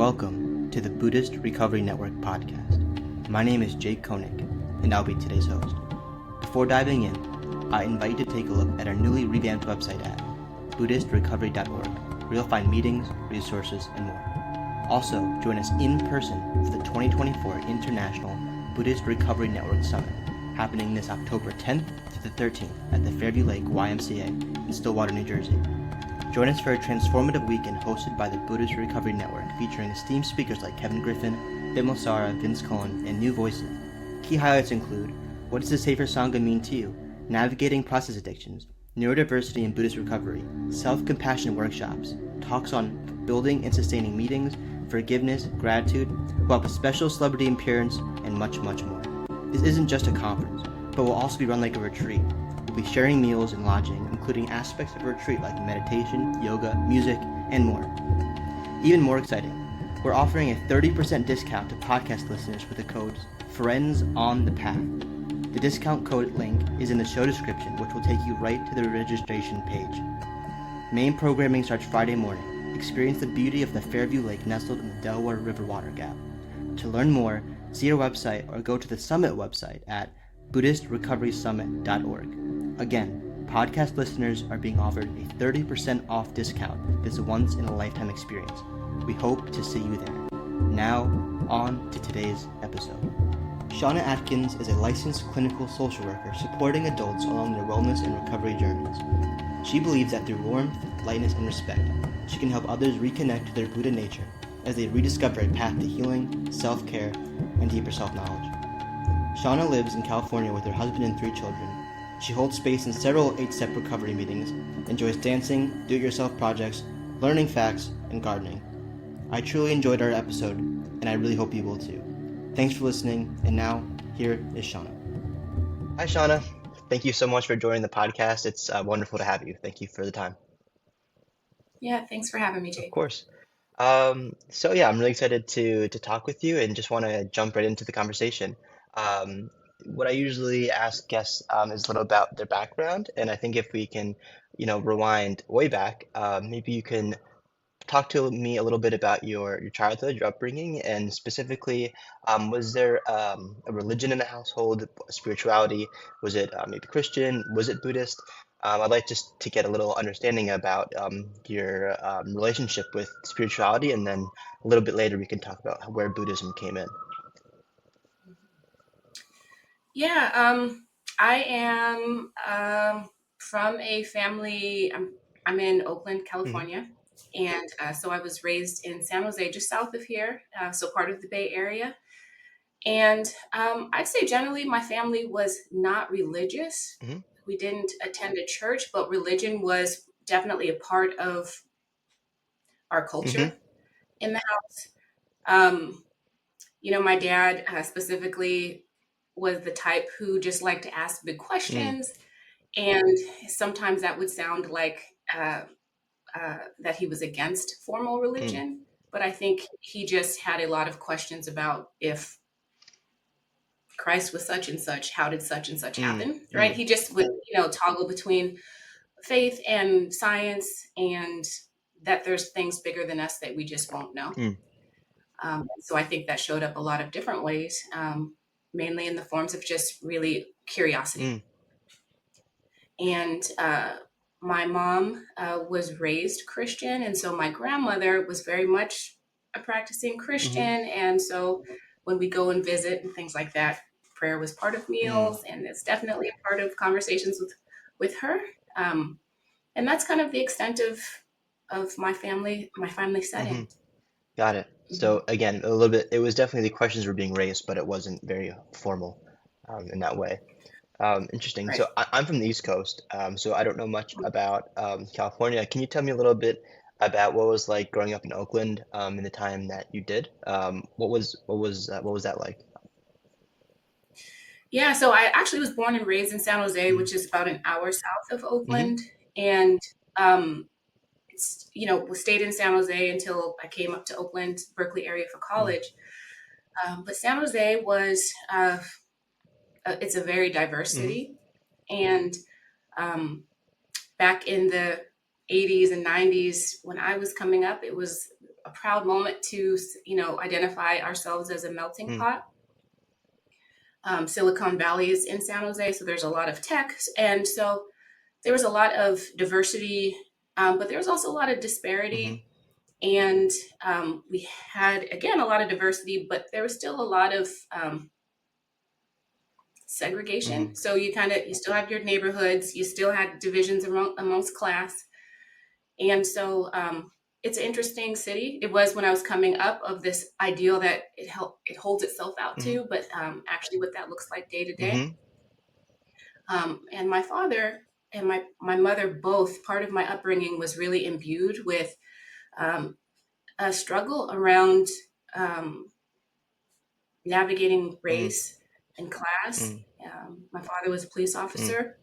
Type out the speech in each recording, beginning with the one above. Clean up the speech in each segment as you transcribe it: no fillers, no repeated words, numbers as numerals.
Welcome to the Buddhist Recovery Network podcast. My name is Jake Koenig, and I'll be today's host. Before diving in, I invite you to take a look at our newly revamped website at BuddhistRecovery.org, where you'll find meetings, resources, and more. Also, join us in person for the 2024 International Buddhist Recovery Network Summit, happening this October 10th to the 13th at the Fairview Lake YMCA in Stillwater, New Jersey. Join us for a transformative weekend hosted by the Buddhist Recovery Network, featuring esteemed speakers like Kevin Griffin, Vimalasara, Vince Cullen, and new voices. Key highlights include: what does a safer Sangha mean to you? Navigating process addictions, neurodiversity in Buddhist recovery, self-compassion workshops, talks on building and sustaining meetings, forgiveness, gratitude, we'll have a special celebrity appearance, and much, much more. This isn't just a conference, but will also be run like a retreat. We'll be sharing meals and lodging, including aspects of a retreat like meditation, yoga, music, and more. Even more exciting, we're offering a 30% discount to podcast listeners with the code FRIENDSONTHEPATH. The discount code link is in the show description, which will take you right to the registration page. Main programming starts Friday morning. Experience the beauty of the Fairview Lake nestled in the Delaware River water gap. To learn more, see our website or go to the Summit website at BuddhistRecoverySummit.org. Again, podcast listeners are being offered a 30% off discount this once-in-a-lifetime experience. We hope to see you there. Now, on to today's episode. Shawna Adkins is a licensed clinical social worker supporting adults along their wellness and recovery journeys. She believes that through warmth, lightness, and respect, she can help others reconnect to their Buddha nature as they rediscover a path to healing, self-care, and deeper self-knowledge. Shawna lives in California with her husband and 3 children. She holds space in several 8-step recovery meetings, enjoys dancing, do-it-yourself projects, learning facts, and gardening. I truly enjoyed our episode, and I really hope you will too. Thanks for listening, and now, here is Shawna. Hi, Shawna. Thank you so much for joining the podcast. It's wonderful to have you. Thank you for the time. Yeah, thanks for having me, Jake. Of course. I'm really excited to talk with you and just want to jump right into the conversation. What I usually ask guests is a little about their background, and I think if we can, rewind way back, maybe you can talk to me a little bit about your childhood, your upbringing, and specifically, was there a religion in the household, spirituality? Was it maybe Christian? Was it Buddhist? I'd like just to get a little understanding about your relationship with spirituality, and then a little bit later we can talk about where Buddhism came in. Yeah, I am from a family. I'm in Oakland, California, and so I was raised in San Jose, just south of here, so part of the Bay Area. And I'd say generally my family was not religious. Mm-hmm. We didn't attend a church, but religion was definitely a part of our culture in the house. My dad specifically was the type who just liked to ask big questions. And sometimes that would sound like that he was against formal religion. But I think he just had a lot of questions about if Christ was such and such, how did such and such happen, right? He just would, toggle between faith and science and that there's things bigger than us that we just won't know. So I think that showed up a lot of different ways, mainly in the forms of just really curiosity. And my mom was raised Christian, and so my grandmother was very much a practicing Christian. And so when we go and visit and things like that, prayer was part of meals, and it's definitely a part of conversations with her. And that's kind of the extent of my family setting. Got it. So again, a little bit, it was definitely the questions were being raised, but it wasn't very formal in that way. Interesting. Right. So I'm from the East Coast, so I don't know much about California. Can you tell me a little bit about what it was like growing up in Oakland in the time that you did? What was that like? Yeah, so I actually was born and raised in San Jose, which is about an hour south of Oakland, and stayed in San Jose until I came up to Oakland, Berkeley area for college. But San Jose was it's a very diverse city, and back in the 80s and 90s when I was coming up, it was a proud moment to, identify ourselves as a melting pot. Silicon Valley is in San Jose, so there's a lot of tech. And so there was a lot of diversity, but there was also a lot of disparity. And we had, again, a lot of diversity, but there was still a lot of segregation. So you still have your neighborhoods, you still had divisions amongst class. And so it's an interesting city. It was when I was coming up of this ideal that it holds itself out to, but actually what that looks like day to day. And my father and my mother, both, part of my upbringing was really imbued with a struggle around navigating race and class. My father was a police officer.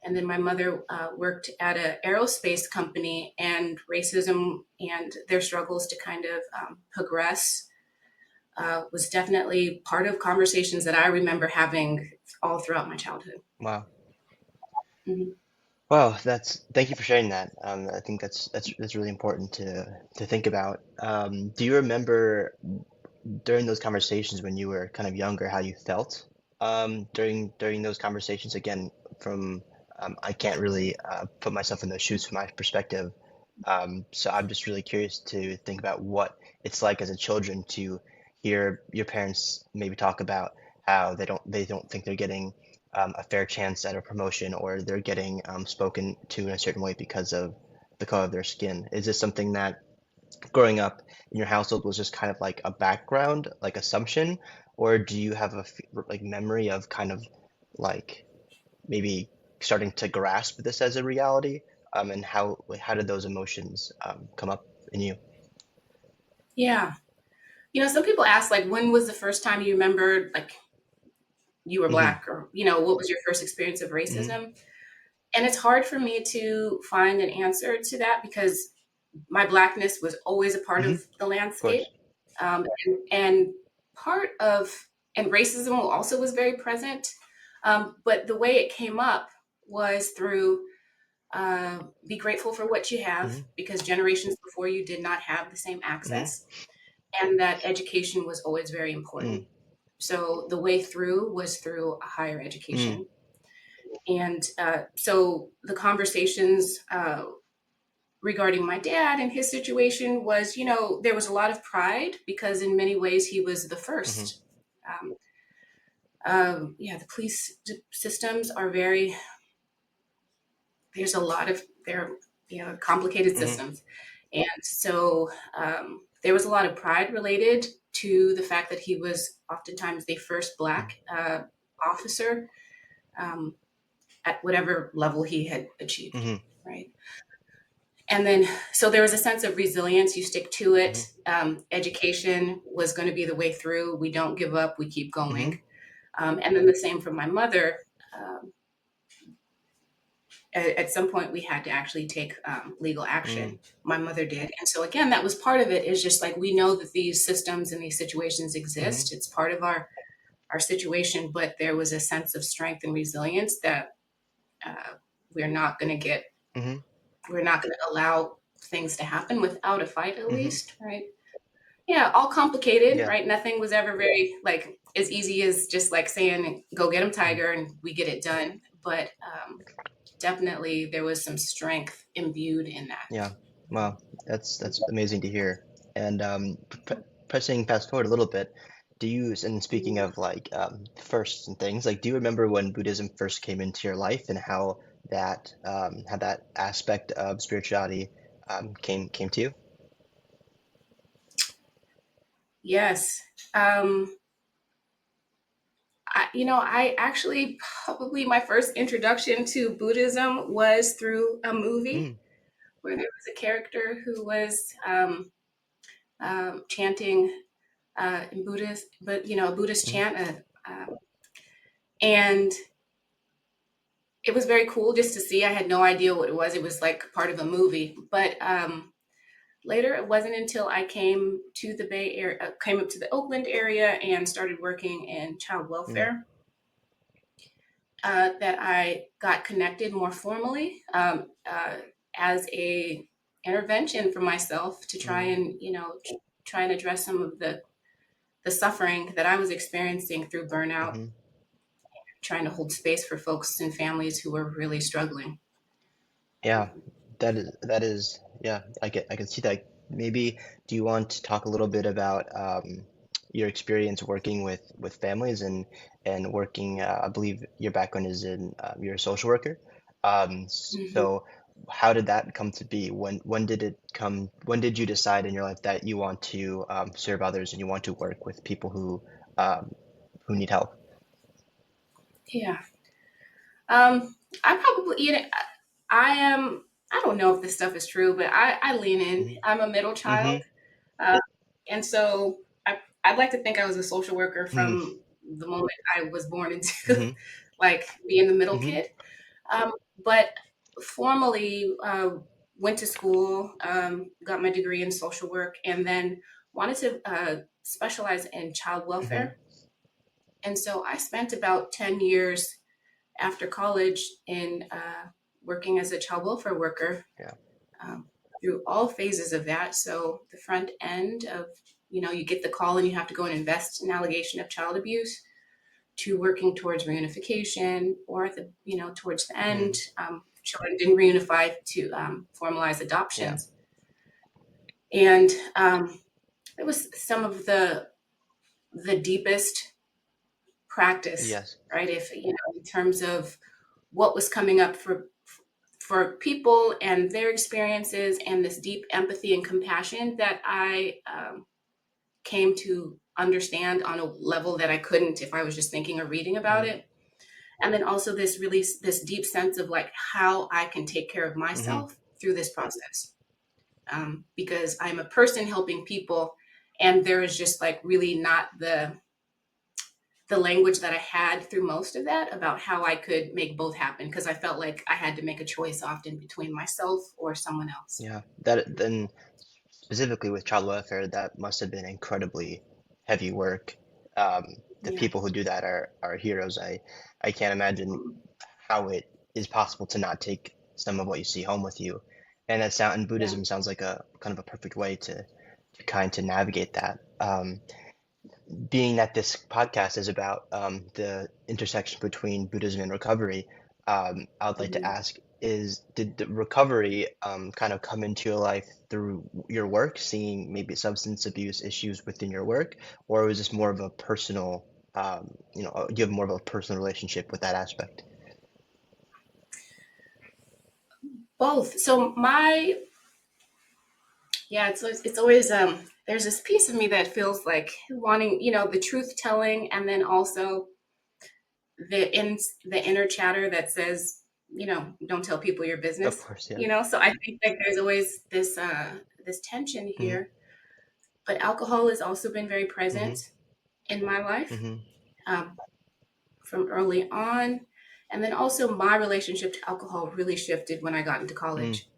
And then my mother worked at an aerospace company, and racism and their struggles to kind of progress was definitely part of conversations that I remember having all throughout my childhood. Wow. Mm-hmm. Wow, thank you for sharing that. I think that's really important to think about. Do you remember during those conversations when you were kind of younger, how you felt during those conversations? Again, from I can't really put myself in those shoes from my perspective. So I'm just really curious to think about what it's like as a children to hear your parents maybe talk about how they don't think they're getting a fair chance at a promotion, or they're getting spoken to in a certain way because of the color of their skin. Is this something that growing up in your household was just kind of like a background, like assumption, or do you have like memory of kind of like maybe starting to grasp this as a reality? And how did those emotions come up in you? Yeah. Some people ask, like, when was the first time you remembered, like, you were Hmm. Black, or, what was your first experience of Hmm. racism? And it's hard for me to find an answer to that because my Blackness was always a part Hmm. of the Of course. landscape. And part of, and racism also was very present. But the way it came up was through be grateful for what you have, Hmm. because generations before you did not have the same Hmm. access, and that education was always very important. Mm. So the way through was through a higher Mm. education. And so the conversations regarding my dad and his situation was, there was a lot of pride because in many ways he was the Hmm. first. Um, yeah, the police systems are there's a lot of, they're, complicated Hmm. systems. And so there was a lot of pride related to the fact that he was oftentimes the first Black officer at whatever level he had achieved, Hmm. right? And then, so there was a sense of resilience. You stick to it. Hmm. Education was going to be the way through. We don't give up. We keep Hmm. going. And then the same for my mother. Um, at some point, we had to actually take legal Mm. action. My mother did. And so, again, that was part of it, is just like, we know that these systems and these situations Hmm. exist. It's part of our situation. But there was a sense of strength and resilience that uh, we're not going to get, Hmm. we're not going to allow things to happen without a fight, at Hmm. least, right? Yeah, all complicated, Yeah. right? Nothing was ever very, like, as easy as just like saying, go get him, Mhm. Tiger, and we get it done. But definitely there was some strength imbued in that. Yeah. Wow. That's amazing to hear. And pressing fast forward a little bit, and speaking of like firsts and things, like do you remember when Buddhism first came into your life and how that aspect of spirituality came to you? Yes. I actually, probably my first introduction to Buddhism was through a movie Mm. where there was a character who was chanting in Buddhist, but a Buddhist Hmm. chant, and it was very cool just to see. I had no idea what it was. It was like part of a movie, but later it wasn't until I came to the Bay Area, came up to the Oakland area, and started working in child Mm. welfare, that I got connected more formally as intervention for myself to try and, try and address some of the suffering that I was experiencing through burnout, trying to hold space for folks and families who were really struggling. Yeah, that is yeah, I can see that. Maybe do you want to talk a little bit about your experience working with families and working I believe your background is in you're a social worker. Hmm. So how did that come to be? When did you decide in your life that you want to serve others and you want to work with people who need help? Yeah. I probably, I am, I don't know if this stuff is true, but I lean in. Hmm. I'm a middle Hmm. child. Uh, and so I'd like to think I was a social worker Hmm. from the moment I was born into Hmm. like being the middle Hmm. kid. But formally went to school, got my degree in social work, and then wanted to specialize in child Hmm. welfare. And so I spent about 10 years after college in working as a child welfare worker Yeah. um, through all phases of that. So the front end of, you get the call and you have to go and invest in allegation of child abuse, to working towards reunification, or at the, towards the end, Mm. children didn't reunify, to formalize Yeah. adoptions. And it was some of the deepest practice, Yes. right? If, in terms of what was coming up for people and their experiences, and this deep empathy and compassion that I came to understand on a level that I couldn't if I was just thinking or reading about Mm. it. And then also this deep sense of like how I can take care of Hmm. myself through this process, because I'm a person helping people, and there is just like really not the language that I had through most of that about how I could make both happen, because I felt like I had to make a choice often between myself or someone else. Yeah. That then specifically with child welfare, that must have been incredibly heavy work. The Yeah. people who do that are heroes. I can't imagine how it is possible to not take some of what you see home with you. And that sound and Yeah. Buddhism sounds like a kind of a perfect way to kind to navigate that. Being that this podcast is about the intersection between Buddhism and recovery, I would like to Mhm. ask, did the recovery kind of come into your life through your work, seeing maybe substance abuse issues within your work, or was this more of a personal, you have more of a personal relationship with that aspect? Both. So yeah, it's always there's this piece of me that feels like wanting, the truth telling, and then also the inner chatter that says, don't tell people your Of business. course, yeah. So I think that there's always this tension Mm-hmm. here. But alcohol has also been very Mm-hmm. present in my life, Mm-hmm. um, from early on. And then also my relationship to alcohol really shifted when I got into Mm. college.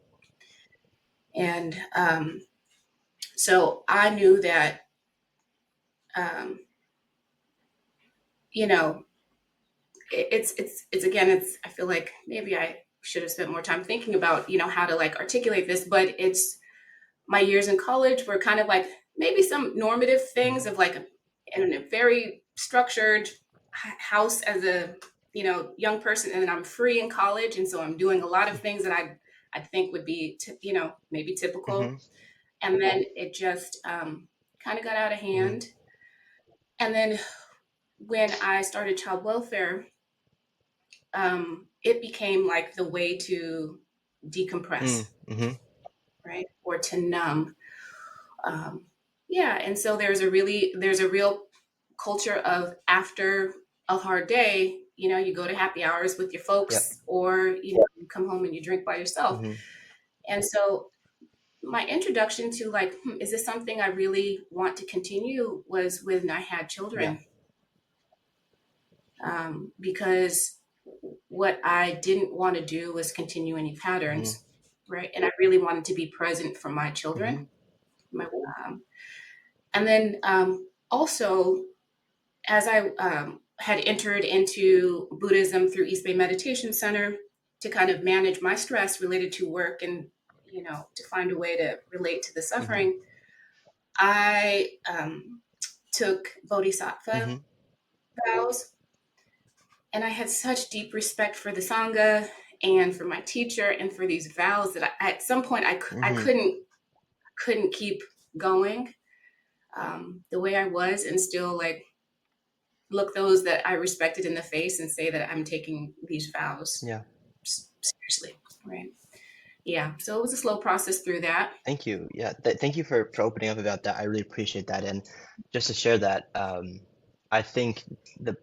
And so I knew that, um, you know, it's again, I feel like maybe I should have spent more time thinking about, how to like articulate this, but it's my years in college were kind of like maybe some normative things Mm-hmm. of like in a very structured house as a, young person. And then I'm free in college. And so I'm doing a lot of things that I think would be, maybe Mm-hmm. typical. And then it just kind of got out of Mm-hmm. hand. And then when I started child welfare, it became like the way to decompress, Mm-hmm. right? Or to numb. Um, yeah. And so there's a real culture of after a hard day, you go to happy hours with your Yep. folks, or, you come home and you drink by yourself. Mm-hmm. And so my introduction to like, is this something I really want to continue, was when I had Yeah. children. Because what I didn't want to do was continue any Mm-hmm. patterns, right? And I really wanted to be present for my Mm-hmm. children. My, and then also, as I had entered into Buddhism through East Bay Meditation Center to kind of manage my stress related to work and, to find a way to relate to the Mm-hmm. suffering, I took Bodhisattva Mm-hmm. vows, and I had such deep respect for the Sangha and for my teacher and for these vows that at some point I Mm-hmm. couldn't keep going the way I was and still like look those that I respected in the face and say that I'm taking these vows Yeah. seriously, right? Yeah, so it was a slow process through that. Thank you. Yeah. Thank you for opening up about that. I really appreciate that. And just to share that, I think the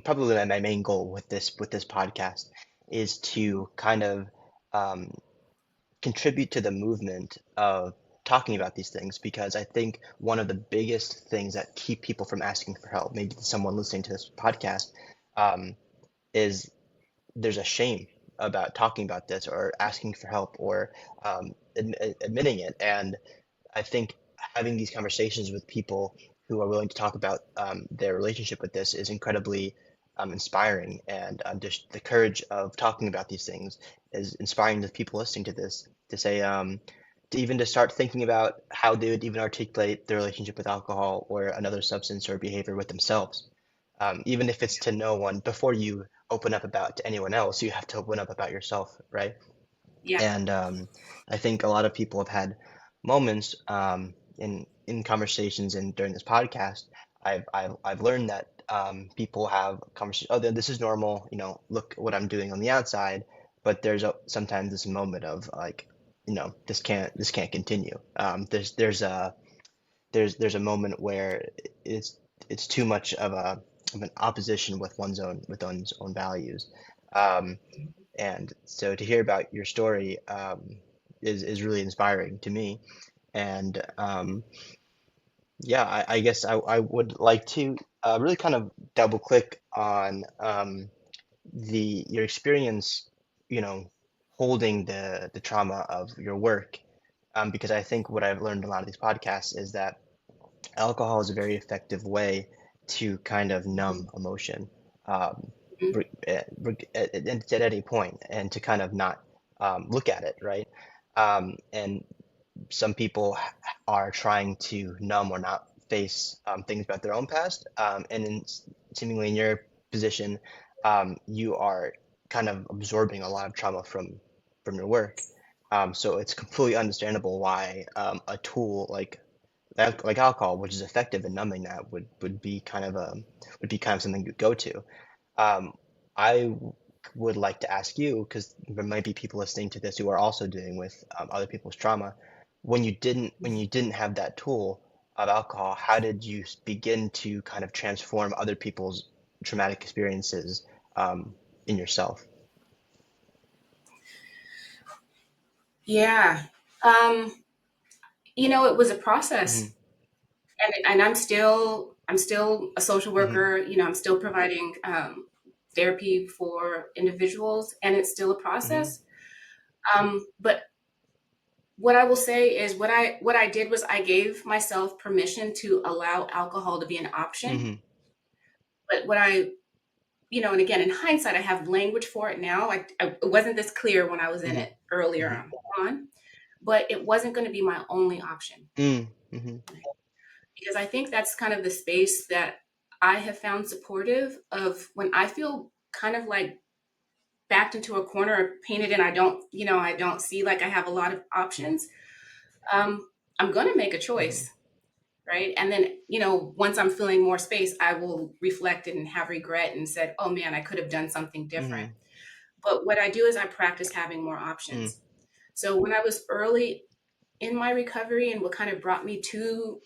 probably my main goal with this podcast is to kind of um, contribute to the movement of talking about these things, because I think one of the biggest things that keep people from asking for help, maybe someone listening to this podcast, um, is there's a shame about talking about this or asking for help or admitting it. And I think having these conversations with people who are willing to talk about their relationship with this is incredibly inspiring. And just the courage of talking about these things is inspiring the people listening to this to say, to even to start thinking about how they would even articulate their relationship with alcohol or another substance or behavior with themselves. Even if it's to no one, before you open up about to anyone else, you have to open up about yourself, right? Yeah, And I think a lot of people have had moments in conversations and during this podcast. I've learned that people have conversations. Oh, this is normal. Look what I'm doing on the outside. But there's sometimes this moment of like, this can't continue. There's a moment where it's it's too much of an opposition with one's own values. Um, and so to hear about your story is really inspiring to me. And yeah, I guess I would like to really kind of double click on the your experience, you know, holding the trauma of your work, because I think what I've learned in a lot of these podcasts is that alcohol is a very effective way to kind of numb emotion, um, mhm. at any point, and to kind of not look at it, right? And some people are trying to numb or not face things about their own past, and seemingly in your position, you are kind of absorbing a lot of trauma from your work. So it's completely understandable why a tool like alcohol, which is effective in numbing that, would be kind of something you go to. Um, I would like to ask you, because there might be people listening to this who are also dealing with other people's trauma. When you didn't have that tool of alcohol, how did you begin to kind of transform other people's traumatic experiences in yourself? Yeah. Um, it was a process, Hmm. and I'm still a social Hmm. worker. I'm still providing therapy for individuals, and it's still a Hmm. process. But what I will say is what I did was I gave myself permission to allow alcohol to be an option. Hmm. But and again, in hindsight, I have language for it now. It wasn't this clear when I was in Hmm. it earlier Hmm. on, but it wasn't going to be my only option. Hmm. Hmm. Because I think that's kind of the space that I have found supportive of when I feel kind of like backed into a corner, painted, and I don't see like I have a lot of options. Um, I'm going to make a Hmm. choice, right? And then, once I'm feeling more space, I will reflect and have regret and said, oh man, I could have done something different. Hmm. But what I do is I practice having more Hmm. options. So when I was early in my recovery and what kind of brought me to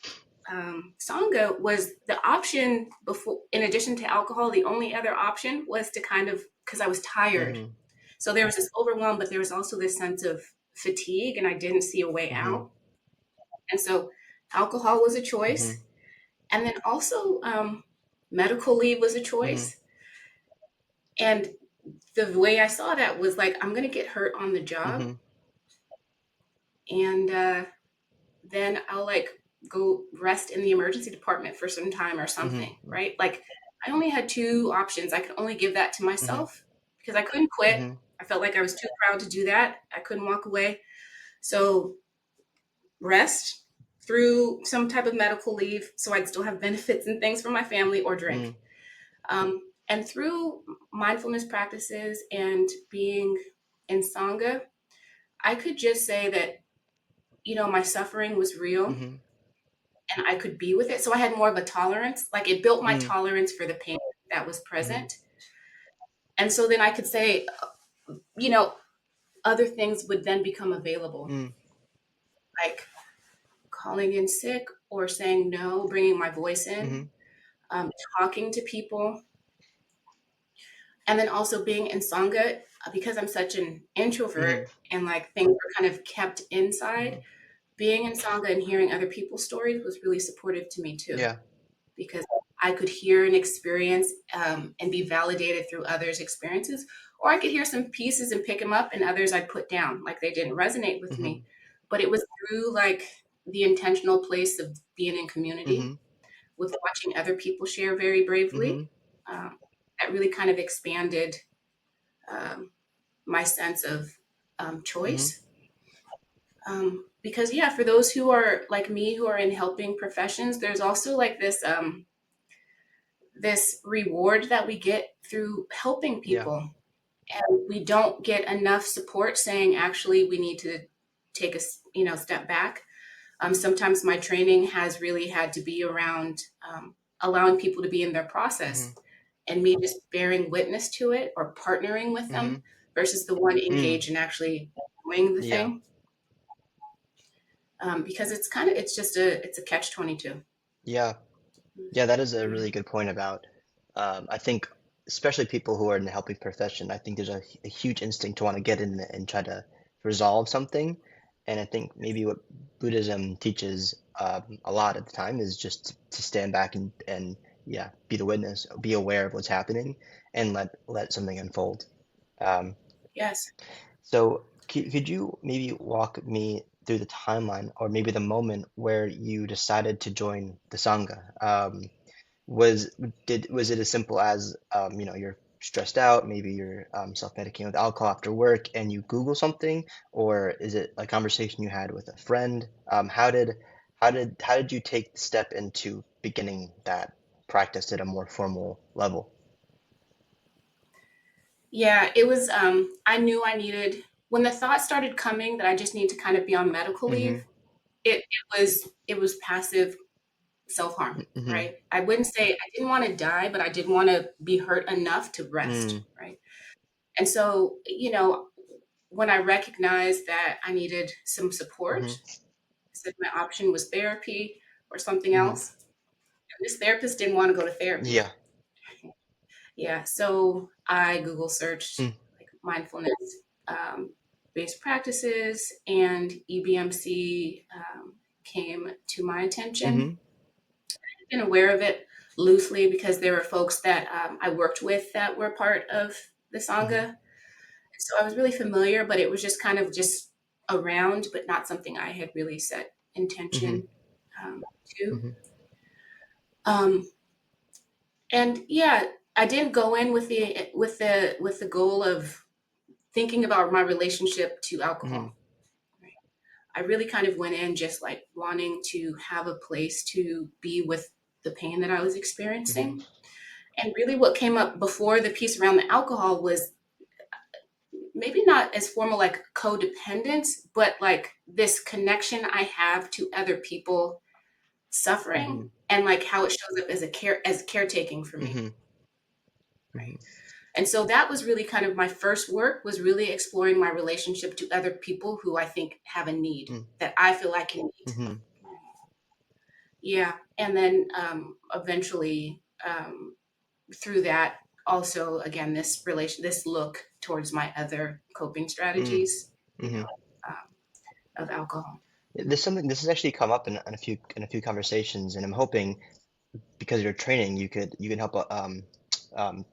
Sangha was the option before, in addition to alcohol, the only other option was to kind of, because I was tired. Hmm. So there was this overwhelm, but there was also this sense of fatigue and I didn't see a way Hmm. out. And so alcohol was a Hmm. choice. And then also medical leave was a Hmm. choice. And the way I saw that was like, I'm going to get hurt on the job. Hmm. And then I'll like go rest in the emergency department for some time or Hmm. something, right? Like I only had two options. I could only give that to Hmm. myself because I couldn't quit. Hmm. I felt like I was too proud to do that. I couldn't walk away. So rest through some type of medical leave so I'd still have benefits and things for my family, or drink. And through mindfulness practices and being in Sangha, I could just say that, my suffering was real and I could be with it. So I had more of a tolerance. Like, it built my tolerance for the pain that was present. And so then I could say, other things would then become available, like calling in sick or saying no, bringing my voice in, talking to people. And then also being in Sangha, because I'm such an introvert and like things are kind of kept inside, being in Sangha and hearing other people's stories was really supportive to me too. Yeah. Because I could hear and experience and be validated through others' experiences, or I could hear some pieces and pick them up, and others I'd put down, like they didn't resonate with me. But it was through like the intentional place of being in community with watching other people share very bravely that really kind of expanded my sense of choice. Because for those who are like me, who are in helping professions, there's also like this reward that we get through helping people. And we don't get enough support saying, actually, we need to take a step back. Sometimes my training has really had to be around allowing people to be in their process and me just bearing witness to it or partnering with them versus the one engaged in actually doing the thing. Because it's a catch-22. Yeah, that is a really good point about, I think, especially people who are in the helping profession, I think there's a huge instinct to want to get in and try to resolve something. And I think maybe what Buddhism teaches a lot at the time is just to stand back and be the witness, be aware of what's happening, and let something unfold. Yes. So could you maybe walk me through the timeline or maybe the moment where you decided to join the Sangha? Was it as simple as you're stressed out, maybe you're self-medicating with alcohol after work and you Google something, or is it a conversation you had with a friend? How did you take the step into beginning that practice at a more formal level? Yeah, it was, I knew I needed, when the thought started coming that I just need to kind of be on medical leave, it was passive self-harm, right? I wouldn't say I didn't want to die, but I didn't want to be hurt enough to rest, right? And so, when I recognized that I needed some support, I said my option was therapy or something else. And this therapist didn't want to go to therapy. Yeah. Yeah, so I Google searched like mindfulness based practices, and EBMC came to my attention. I've been aware of it loosely because there were folks that I worked with that were part of the Sangha. So I was really familiar, but it was just kind of just around, but not something I had really set intention to. Um, and I didn't go in with the goal of thinking about my relationship to alcohol. Right? I really kind of went in just like wanting to have a place to be with the pain that I was experiencing. And really what came up before the piece around the alcohol was maybe not as formal like codependence, but like this connection I have to other people suffering and like how it shows up as caretaking for me. Right. And so that was really kind of my first work, was really exploring my relationship to other people who I think have a need that I feel I can meet. Yeah. And then eventually through that, also, again, this look towards my other coping strategies, of alcohol. This has actually come up in a few conversations, and I'm hoping because of your training you can help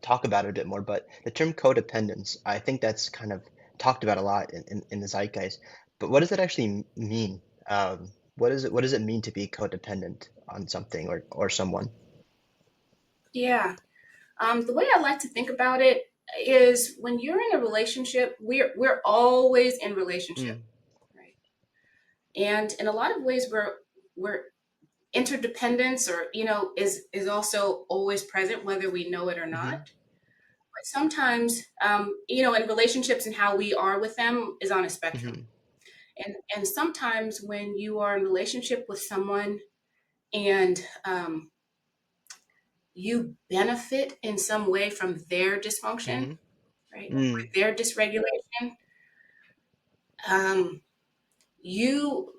talk about it a bit more. But the term codependence, I think that's kind of talked about a lot in the zeitgeist. But what does it actually mean? What does it mean to be codependent on something or someone? Yeah. The way I like to think about it, is when you're in a relationship, we're always in relationship, right? And in a lot of ways, we're interdependence, or is also always present, whether we know it or not. But sometimes, in relationships and how we are with them is on a spectrum. And sometimes when you are in relationship with someone and you benefit in some way from their dysfunction, right, or their dysregulation, you,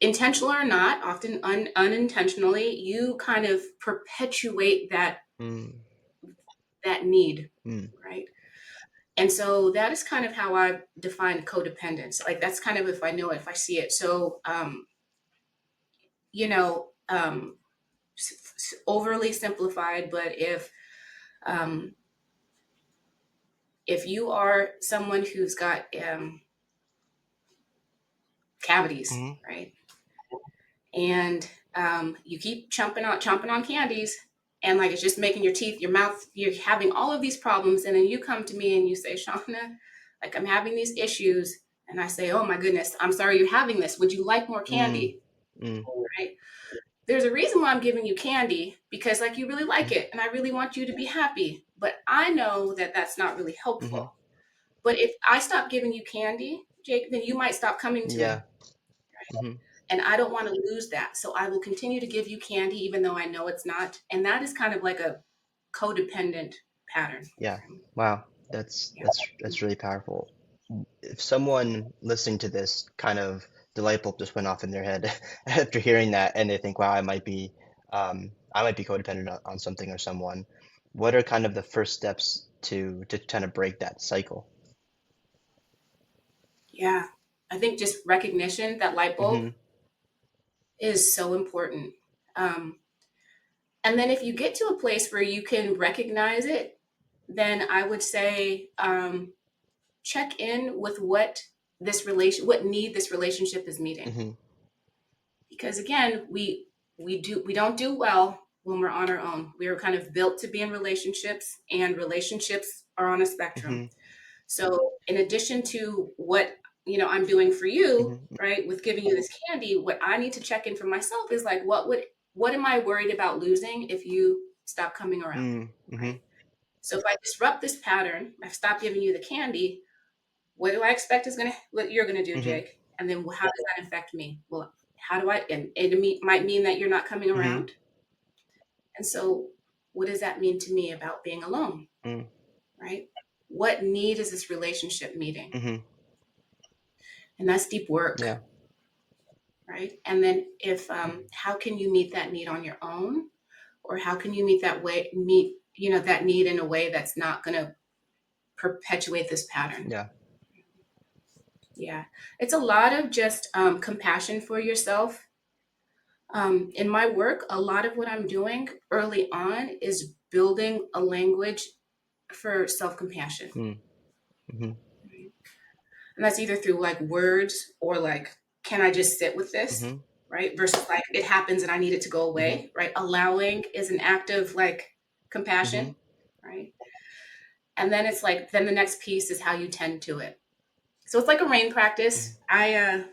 intentional or not, often unintentionally, you kind of perpetuate that need, right? And so that is kind of how I define codependence. Like, that's kind of, if I know it, if I see it. So, you know, overly simplified, but if you are someone who's got cavities, right, and you keep chomping on candies, and like it's just making your teeth, your mouth, you're having all of these problems, and then you come to me and you say, Shawna, like, I'm having these issues, and I say, oh my goodness, I'm sorry you're having this. Would you like more candy? Right? There's a reason why I'm giving you candy, because like you really like it, and I really want you to be happy. But I know that that's not really helpful. But if I stop giving you candy, Jake, then you might stop coming to me. Right? And I don't want to lose that. So I will continue to give you candy, even though I know it's not. And that is kind of like a codependent pattern. Yeah. Wow. That's really powerful. If someone listening to this, kind of the light bulb just went off in their head after hearing that, and they think, wow, I might be codependent on something or someone. What are kind of the first steps to kind of break that cycle? Yeah. I think just recognition, that light bulb is so important. And then if you get to a place where you can recognize it, then I would say check in with what need this relationship is meeting. Because again, we don't do well when we're on our own. We are kind of built to be in relationships, and relationships are on a spectrum. So in addition to what I'm doing for you, right, with giving you this candy, what I need to check in for myself is like, what am I worried about losing if you stop coming around? Right? So if I disrupt this pattern, I stop giving you the candy, what do I expect what you're gonna do, Jake? And then how does that affect me? Well, how do I? And it might mean that you're not coming around. And so, what does that mean to me about being alone? Right? What need is this relationship meeting? And that's deep work. Yeah. Right? And then how can you meet that need on your own, or how can you meet that need in a way that's not going to perpetuate this pattern? Yeah, it's a lot of just compassion for yourself. In my work, a lot of what I'm doing early on is building a language for self-compassion. And that's either through like words, or like, can I just sit with this? Right? Versus like, it happens and I need it to go away. Right? Allowing is an act of like compassion. Right? And then it's like, then the next piece is how you tend to it. So it's like a rain practice. I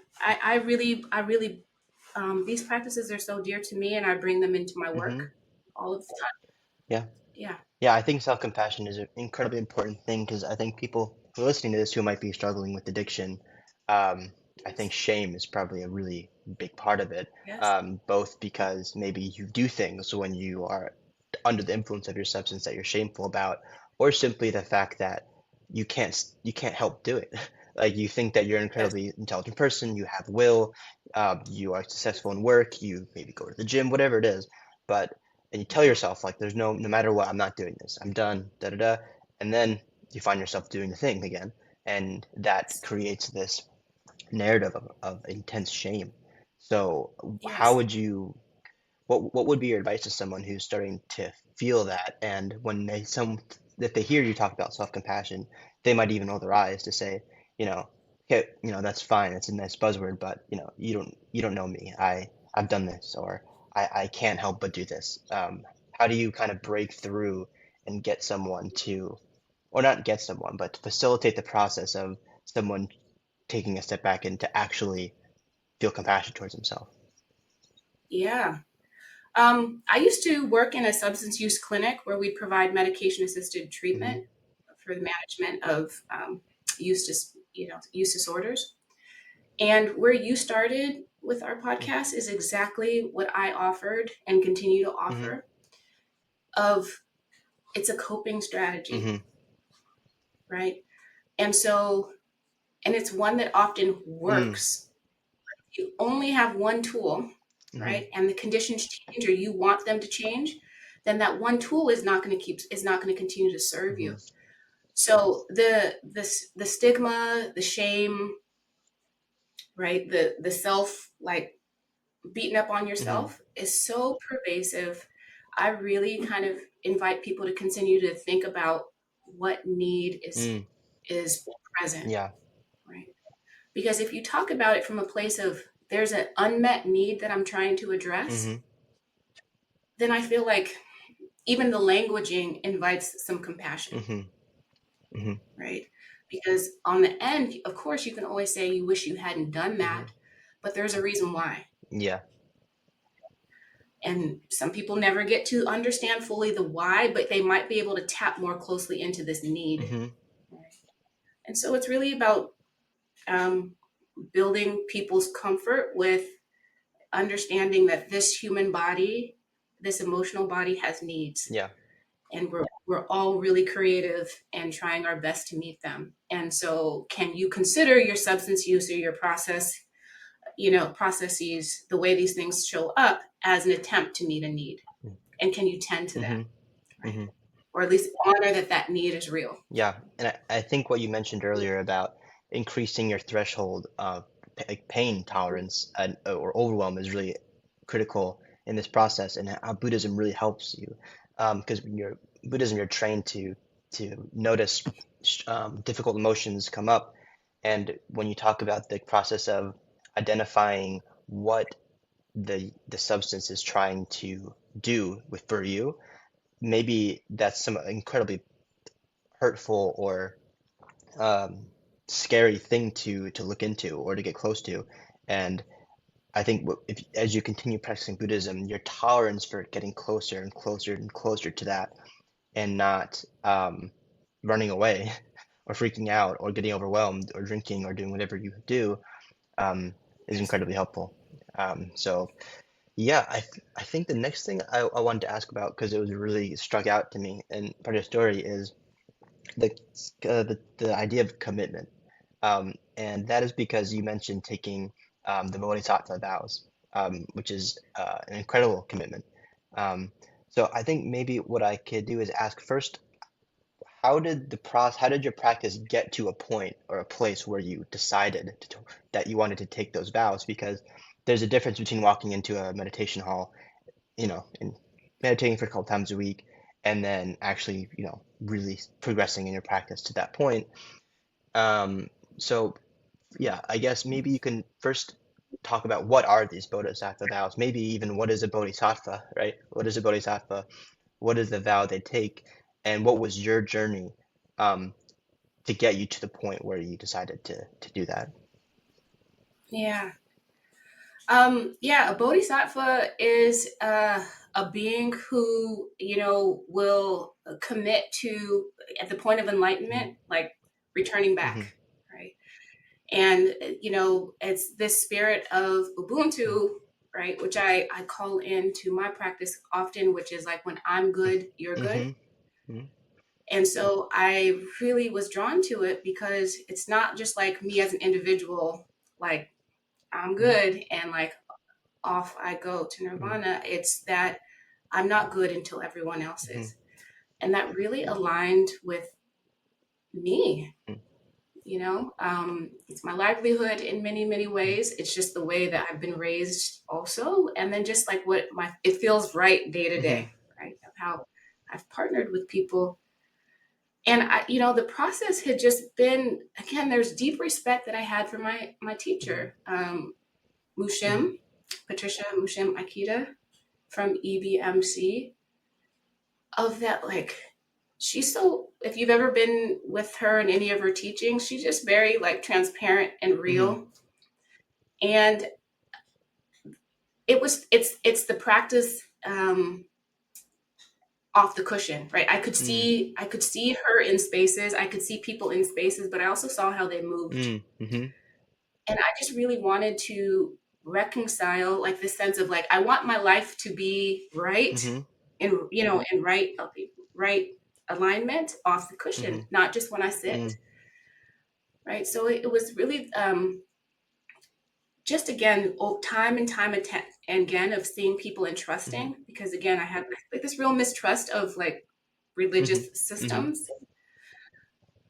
really, these practices are so dear to me, and I bring them into my work all of the time. Yeah, I think self-compassion is an incredibly important thing, because I think people who are listening to this who might be struggling with addiction, I think shame is probably a really big part of it. Both because maybe you do things when you are under the influence of your substance that you're shameful about, or simply the fact that you can't help do it. Like, you think that you're an incredibly intelligent person, you have will, you are successful in work, you maybe go to the gym, whatever it is, and you tell yourself, like, there's no matter what, I'm not doing this, I'm done, da da da, and then you find yourself doing the thing again, and that creates this narrative of intense shame. So how would you, what would be your advice to someone who's starting to feel that, and when if they hear you talk about self-compassion, they might even roll their eyes to say, okay, that's fine, it's a nice buzzword, but you don't know me, I've done this, or I can't help but do this. How do you kind of break through and get someone to or not get someone, but to facilitate the process of someone taking a step back and to actually feel compassion towards himself. Yeah. I used to work in a substance use clinic where we provide medication-assisted treatment for the management of use disorders. And where you started with our podcast is exactly what I offered and continue to offer. Of it's a coping strategy, right? And it's one that often works. You only have one tool, right? And the conditions change or you want them to change, then that one tool is not going to continue to serve you. So the stigma, the shame, right? The self, like beating up on yourself is so pervasive. I really kind of invite people to continue to think about what need is present, Yeah. right? Because if you talk about it from a place of there's an unmet need that I'm trying to address, then I feel like even the languaging invites some compassion, right? Because on the end, of course, you can always say you wish you hadn't done that, but there's a reason why. Yeah. And some people never get to understand fully the why, but they might be able to tap more closely into this need. Right? And so it's really about building people's comfort with understanding that this human body, this emotional body has needs. Yeah. And we're all really creative and trying our best to meet them. And so can you consider your substance use or your processes, the way these things show up as an attempt to meet a need? And can you tend to that? Right? Or at least honor that need is real. Yeah. And I think what you mentioned earlier about increasing your threshold of pain tolerance or overwhelm is really critical in this process, and how Buddhism really helps you. Because when you're Buddhism, you're trained to notice difficult emotions come up, and when you talk about the process of identifying what the substance is trying to do for you, maybe that's some incredibly hurtful or scary thing to look into or to get close to. And I think if as you continue practicing Buddhism, your tolerance for getting closer and closer and closer to that, and not running away or freaking out or getting overwhelmed or drinking or doing whatever you do, is incredibly helpful. So yeah, I think the next thing I wanted to ask about, because it was really struck out to me and part of the story, is the the idea of commitment. And that is because you mentioned taking the Bodhisattva vows, which is an incredible commitment. So I think maybe what I could do is ask first, how did your practice get to a point or a place where you decided that you wanted to take those vows? Because there's a difference between walking into a meditation hall, and meditating for a couple times a week, and then actually, really progressing in your practice to that point. So yeah, I guess maybe you can first talk about what are these bodhisattva vows, maybe even what is a bodhisattva, right? What is a bodhisattva? What is the vow they take? And what was your journey to get you to the point where you decided to do that? Yeah. A bodhisattva is a being who, will commit to, at the point of enlightenment, like returning back, right? And, it's this spirit of Ubuntu, right? Which I call into my practice often, which is like when I'm good, you're good. And so I really was drawn to it because it's not just like me as an individual, like I'm good and like off I go to nirvana. It's that I'm not good until everyone else is. And that really aligned with me. It's my livelihood in many, many ways. It's just the way that I've been raised also. And then just like it feels right day to day, right? Of how I've partnered with people. And the process had just been, again, there's deep respect that I had for my teacher, Patricia Mushem Akita from EBMC, of that, like, she's so, if you've ever been with her in any of her teachings, she's just very like transparent and Mm-hmm. real. And it's the practice off the cushion, right? Mm-hmm. I could see her in spaces, I could see people in spaces, but I also saw how they moved. Mm-hmm. And I just really wanted to reconcile like this sense of like I want my life to be right Mm-hmm. in, you know, in right alignment off the Mm-hmm. cushion, not just when I sit, Mm-hmm. right? So it was really just again time and time again of seeing people and Mm-hmm. trusting, because again I had like this real mistrust of like religious Mm-hmm. systems.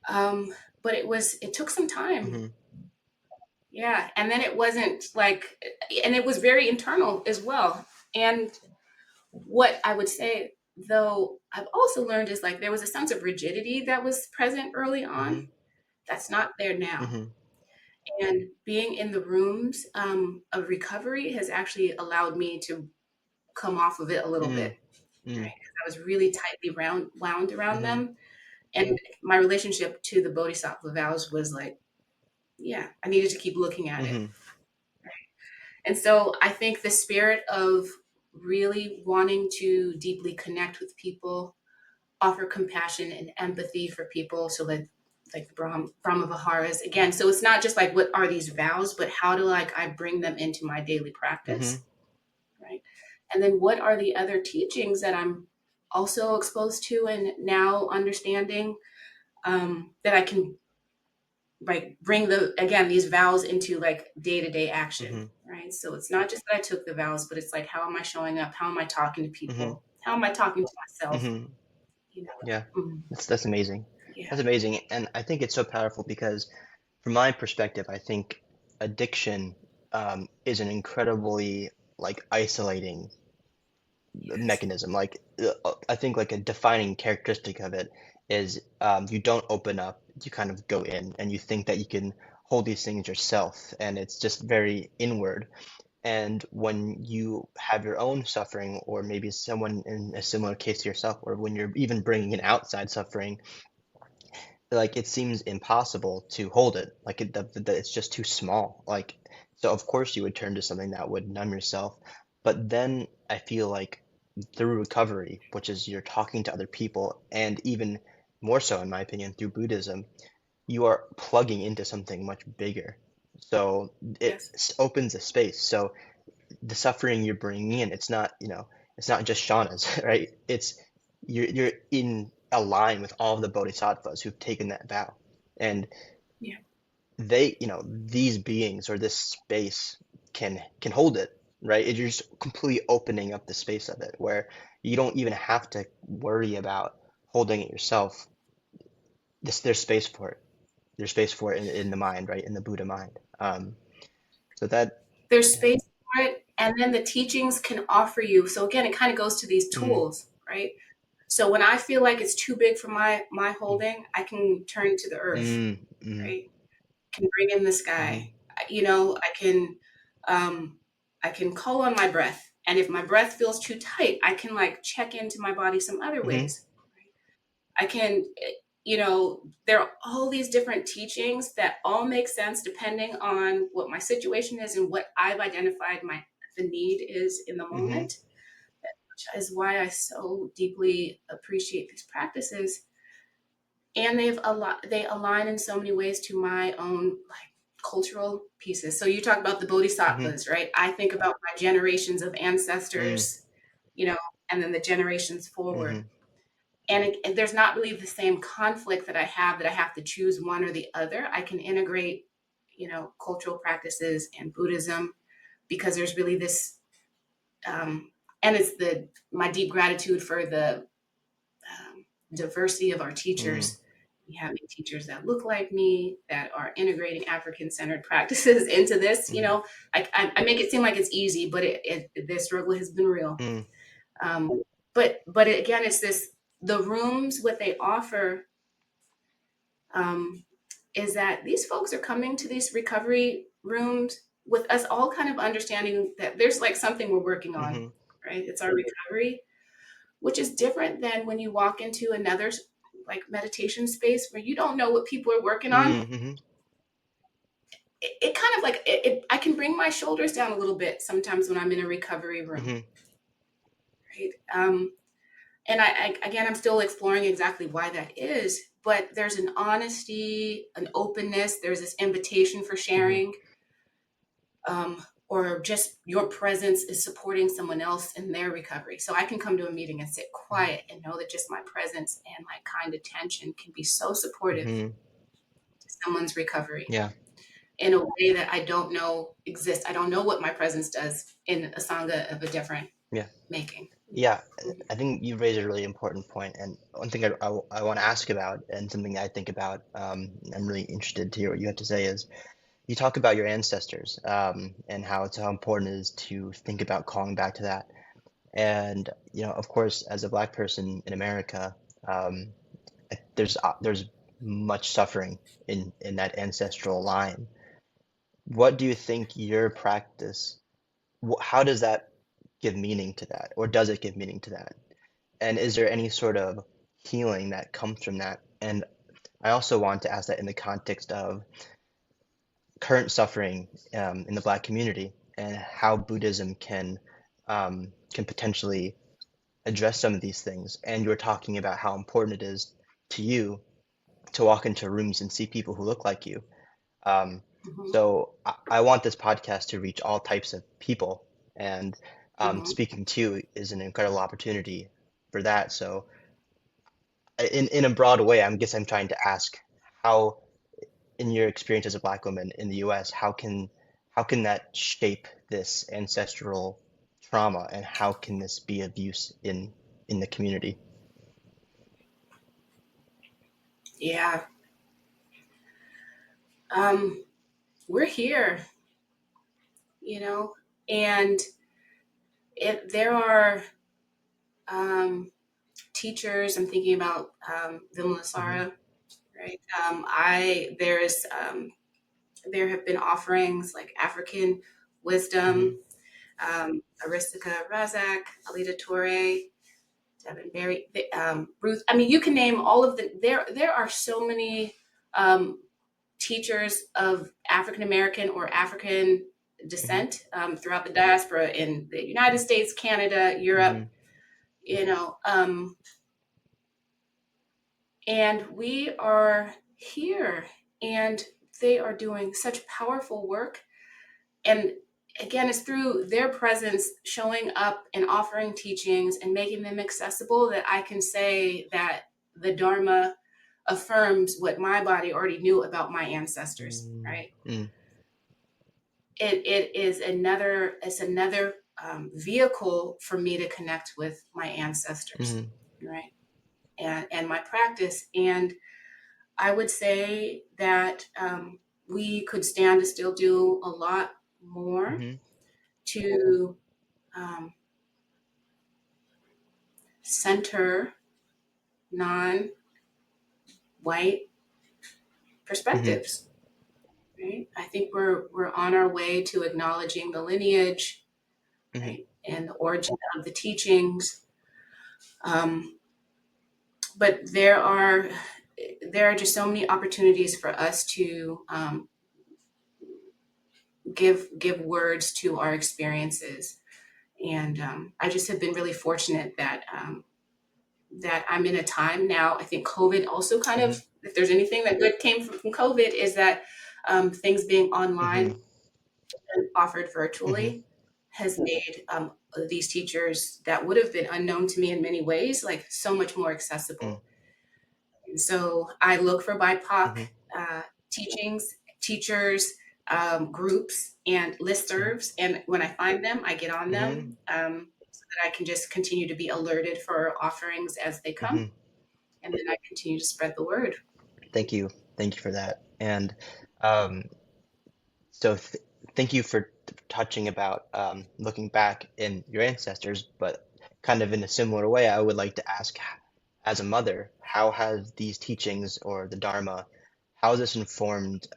um but it took some time. Mm-hmm. Yeah, and then it wasn't like, and it was very internal as well. And what I would say, though, I've also learned is like there was a sense of rigidity that was present early Mm-hmm. on that's not there now. Mm-hmm. And being in the rooms of recovery has actually allowed me to come off of it a little bit, Mm-hmm. right? Because I was really tightly wound around Mm-hmm. them. And my relationship to the Bodhisattva vows was like, yeah, I needed to keep looking at it. Mm-hmm. And so I think the spirit of really wanting to deeply connect with people, offer compassion and empathy for people. So like the Brahma Viharas again. So it's not just like what are these vows, but how do like I bring them into my daily Mm-hmm. practice, right? And then what are the other teachings that I'm also exposed to and now understanding, that I can like bring these vows into like day-to-day action, Mm-hmm. right? So it's not just that I took the vows, but it's like how am I showing up, how am I talking to Mm-hmm. people, how am I talking to myself, Mm-hmm. you know. Yeah, Mhm. that's amazing. Yeah. That's amazing, and I think it's so powerful because, from my perspective, I think addiction is an incredibly like isolating Yes. mechanism. Like I think like a defining characteristic of it is you don't open up, you kind of go in, and you think that you can hold these things yourself, and it's just very inward. And when you have your own suffering, or maybe someone in a similar case to yourself, or when you're even bringing in outside suffering, like it seems impossible to hold it. Like it's just too small. Like so, of course, you would turn to something that would numb yourself. But then I feel like through recovery, which is you're talking to other people, and even more so, in my opinion, through Buddhism, you are plugging into something much bigger. So it Yes. opens a space. So the suffering you're bringing in, it's not, it's not just Shawnas, right? It's you're in a line with all of the bodhisattvas who've taken that vow, and Yeah. they, these beings or this space can hold it, right? You're just completely opening up the space of it, where you don't even have to worry about holding it yourself. There's space for it. There's space for it in the mind, right? In the Buddha mind. So that, There's yeah. space for it, and then the teachings can offer you. So again, it kind of goes to these Mm, tools, right? So when I feel like it's too big for my mm, holding, I can turn to the earth, mm, mm, right? Can bring in the mm, sky. You know, um I can call on my breath. And if my breath feels too tight, I can like check into my body some other mm, ways. I can, you know, there are all these different teachings that all make sense depending on what my situation is and what I've identified the need is in the mm, moment, which is why I so deeply appreciate these practices. And they align in so many ways to my own like cultural pieces. So you talk about the mm, bodhisattvas, right? I think about my generations of mm, ancestors, you know, and then the generations forward. mm, And there's not really the same conflict that I have to choose one or the other. I can integrate, you know, cultural practices and Buddhism because there's really this, and it's the my deep gratitude for the diversity of our mm, teachers. We have teachers that look like me that are integrating African-centered practices into this. You mm, know, I make it seem like it's easy, but the struggle has been real. mm, But again, it's this the rooms what they offer, um, is that these folks are coming to these recovery rooms with us all kind of understanding that there's like something we're working on, mm, right? It's our recovery, which is different than when you walk into another like meditation space where you don't know what people are working on, Mm-hmm. it kind of like I can bring my shoulders down a little bit sometimes when I'm in a recovery room, Mm-hmm. right? And again, I'm still exploring exactly why that is, but there's an honesty, an openness. There's this invitation for Mm-hmm. sharing, or just your presence is supporting someone else in their recovery. So I can come to a meeting and sit quiet and know that just my presence and my kind attention can be so supportive Mm-hmm. to someone's recovery Yeah. in a way that I don't know exists. I don't know what my presence does in a Sangha of a different Yeah. making. Yeah, Mhm. I think you raised a really important point, and one thing I want to ask about, and something I think about, I'm really interested to hear what you have to say is, you talk about your ancestors, and how important it is to think about calling back to that. And, of course, as a Black person in America, um, there's much suffering in that ancestral line. What do you think your practice, how does that give meaning to that, or does it give meaning to that? And is there any sort of healing that comes from that? And I also want to ask that in the context of current suffering in the Black community and how Buddhism can potentially address some of these things. And you were talking about how important it is to you to walk into rooms and see people who look like you. Um, Mhm. so I want this podcast to reach all types of people, and Mhm. speaking to you is an incredible opportunity for that. So in a broad way, I guess I'm trying to ask how, in your experience as a Black woman in the US, how can that shape this ancestral trauma, and how can this be of use in the community? Yeah. Um, we're here, you know, and there are teachers. I'm thinking about Hmm. Vimalasara, right? There have been offerings like African wisdom, Hmm. Aristika Razak, Alida Torre, Devin Berry, Ruth. I mean, you can name all of the. There are so many um, teachers of African American or African Hmm. descent throughout the diaspora in the United States, Canada, Europe. Hmm. You know, and we are here, and they are doing such powerful work. And again, it's through their presence showing up and offering teachings and making them accessible that I can say that the Dharma affirms what my body already knew about my ancestors, right? Mm. It's another vehicle for me to connect with my ancestors, Hmm. right? And my practice. And I would say that we could stand to still do a lot more Hmm. to um, center non-white Hmm. perspectives. Right? I think we're on our way to acknowledging the lineage, Hmm. right, and the origin of the teachings. Um, but there are just so many opportunities for us to give words to our experiences. And I just have been really fortunate that I'm in a time now. I think COVID also kind Hmm. of, if there's anything that good came from COVID, is that things being online Hmm. and offered Hmm. virtually has made these teachers that would have been unknown to me in many ways, like so much more Hmm. accessible. And so I look for BIPOC Hmm. teachings, teachers, groups, and listservs. And when I find them, I get on Hmm. them so that I can just continue to be alerted for offerings as they come. Hmm. And then I continue to spread the word. Thank you. Thank you for that. And um, so thank you for touching about looking back in your ancestors, but kind of in a similar way, I would like to ask, as a mother, how has these teachings or the Dharma, how has this informed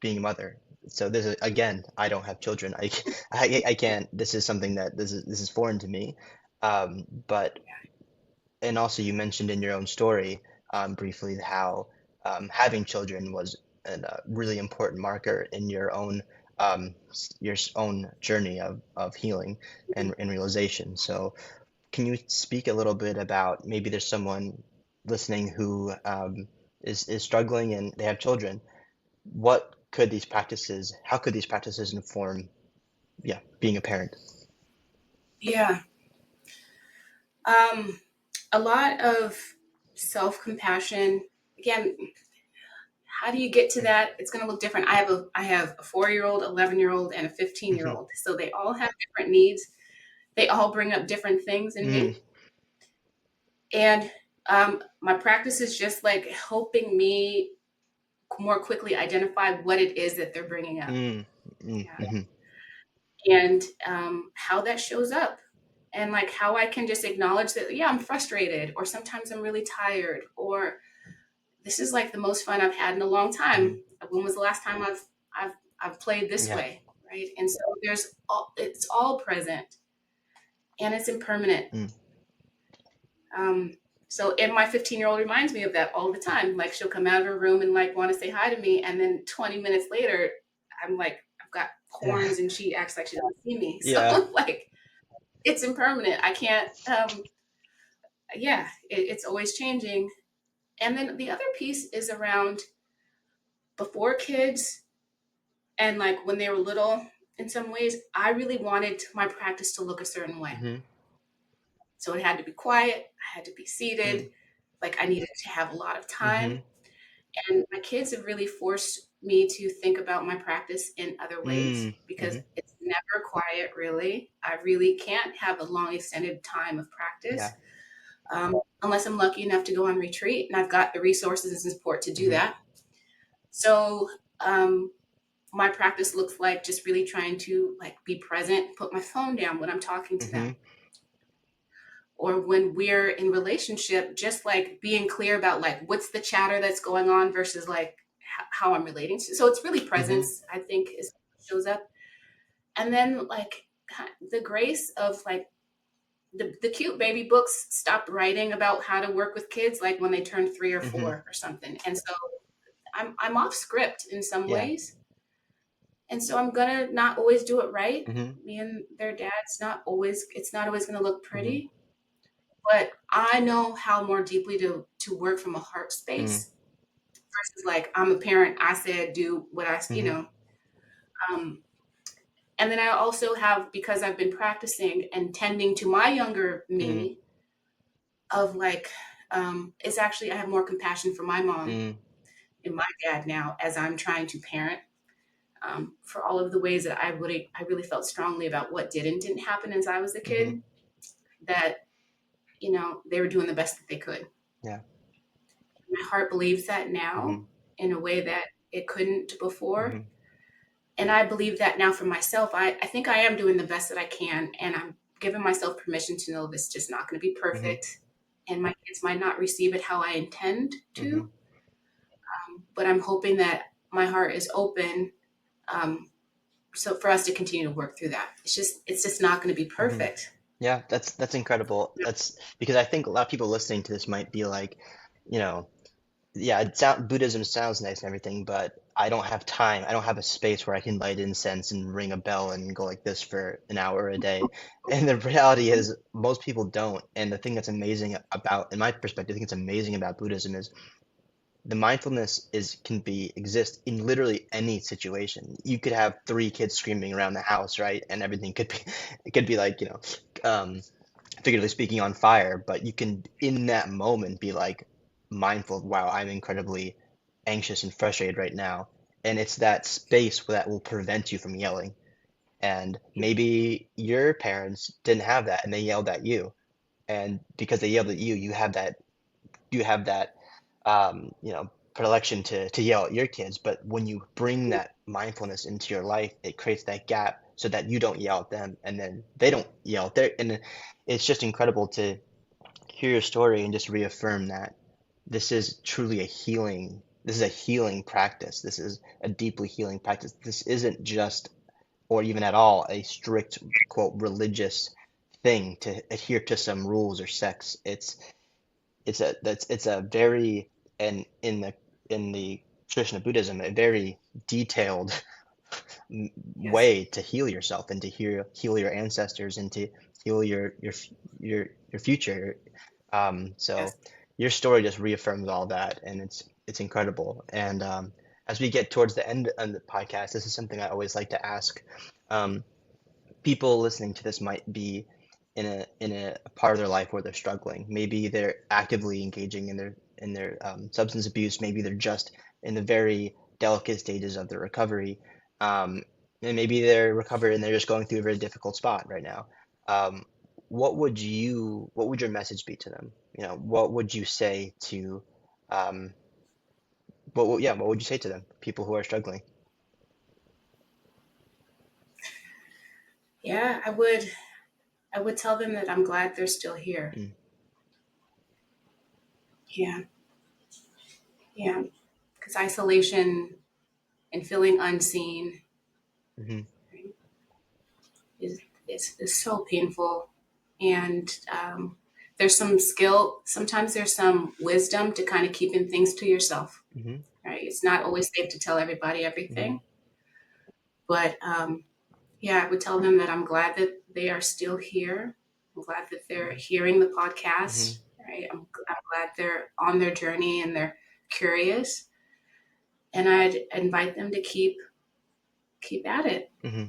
being a mother? So this is, again, I don't have children. I can't. This is something that this is foreign to me. But and also you mentioned in your own story briefly how having children was a really important marker in your own journey of healing and realization. So can you speak a little bit about maybe there's someone listening who is struggling and they have children? How could these practices inform, yeah, being a parent? Yeah. Um, a lot of self-compassion. Again, how do you get to that? It's going to look different. I have a 4-year-old, 11-year-old, and a 15-year-old. So they all have different needs. They all bring up different things in Mm, me. And my practice is just like helping me more quickly identify what it is that they're bringing up. mm, mm, Yeah. mhm, And how that shows up. And like how I can just acknowledge that, yeah, I'm frustrated, or sometimes I'm really tired, or this is like the most fun I've had in a long time. mhm. When was the last time I've I've played this Yeah. way, right? And so it's all present and it's impermanent. Mm, Um, so and my 15-year-old reminds me of that all the time. Like she'll come out of her room and like want to say hi to me, and then 20 minutes later, I'm like I've got yeah. horns and she acts like she doesn't see me. Yeah. So like it's impermanent. I can't. Yeah, it's always changing. And then the other piece is around before kids and like when they were little. In some ways, I really wanted my practice to look a certain way. Mhm, So it had to be quiet. I had to be seated. mm, Like I needed to have a lot of time. mhm, And my kids have really forced me to think about my practice in other ways mm, because mhm. it's never quiet, really. I really can't have a long, extended time of Yeah. practice unless I'm lucky enough to go on retreat and I've got the resources and support to do Mhm, that. So um, my practice looks like just really trying to like be present, put my phone down when I'm talking to mhm, them, or when we're in relationship, just like being clear about like what's the chatter that's going on versus like how I'm relating to. So it's really mhm, presence, I think, is shows up, and then like the grace of like the cute baby books stopped writing about how to work with kids like when they turned 3 or mhm. 4 or something, and so I'm off script in some Yeah. ways. And so I'm gonna not always do it right. Mhm, Me and their dad's not always, it's not always gonna look mhm, pretty, but I know how more deeply to work from a heart mm, space versus like I'm a parent, I said do what mhm, um and then I also have, because I've been practicing and tending to my younger mm, me, of like it's actually I have more compassion for my mom mm, and my dad now as I'm trying to parent, for all of the ways that I really felt strongly about what did and didn't happen as I was a mhm. kid, that they were doing the best that they could. Yeah. My heart believes that now Mhm, in a way that it couldn't before. mhm, And I believe that now for myself. I think I am doing the best that I can, and I'm giving myself permission to know this is just not going to be mhm, perfect, and my kids might not receive it how I intend mhm, to, but I'm hoping that my heart is open, um, so for us to continue to work through that. It's just not going to be mhm. perfect. Yeah, that's incredible. That's because I think a lot of people listening to this might be like, you know, yeah, Buddhism sounds nice and everything, but I don't have time. I don't have a space where I can light incense and ring a bell and go like this for an hour a day. And the reality is, most people don't. And the thing that's amazing about, in my perspective, I think it's amazing about Buddhism is the mindfulness can be exist in literally any situation. You could have three kids screaming around the house, right? And everything could be, it could be like, figuratively speaking, on fire, but you can, in that moment, be like mindful of, wow, I'm incredibly anxious and frustrated right now. And it's that space that will prevent you from yelling. And maybe your parents didn't have that and they yelled at you. And because they yelled at you, you have that predilection to yell at your kids. But when you bring that mindfulness into your life, it creates that gap so that you don't yell at them and then they don't yell at their, and it's just incredible to hear your story and just reaffirm that this is a healing practice. This is a deeply healing practice. This isn't just, or even at all, a strict, quote, religious thing to adhere to some rules or sects. it's a very, and in the tradition of Buddhism, a very detailed Yes. way to heal yourself and to heal your ancestors and to heal your future. So Yes. your story just reaffirms all that, and it's incredible. And as we get towards the end of the podcast, this is something I always like to ask. Um, People listening to this might be in a part of their life where they're struggling. Maybe they're actively engaging in their substance abuse. Maybe they're just in the very delicate stages of their recovery, um, and maybe they're recovered and they're just going through a very difficult spot right now. Um, what would your message be to them? You know, what would you say to um, what would you say to them, people who are struggling? Yeah, I would tell them that I'm glad they're still here. Mm, Yeah. Yeah. Because isolation and feeling unseen, mm-hmm, right, is so painful. And there's some skill, sometimes there's some wisdom to kind of keeping things to yourself, mm-hmm, right? It's not always safe to tell everybody mm-hmm, everything. But yeah, I would tell them that I'm glad that they are still here. I'm glad that they're hearing the mm-hmm, podcast, right? I'm glad they're on their journey and they're curious. And I'd invite them to keep at it. mm-hmm.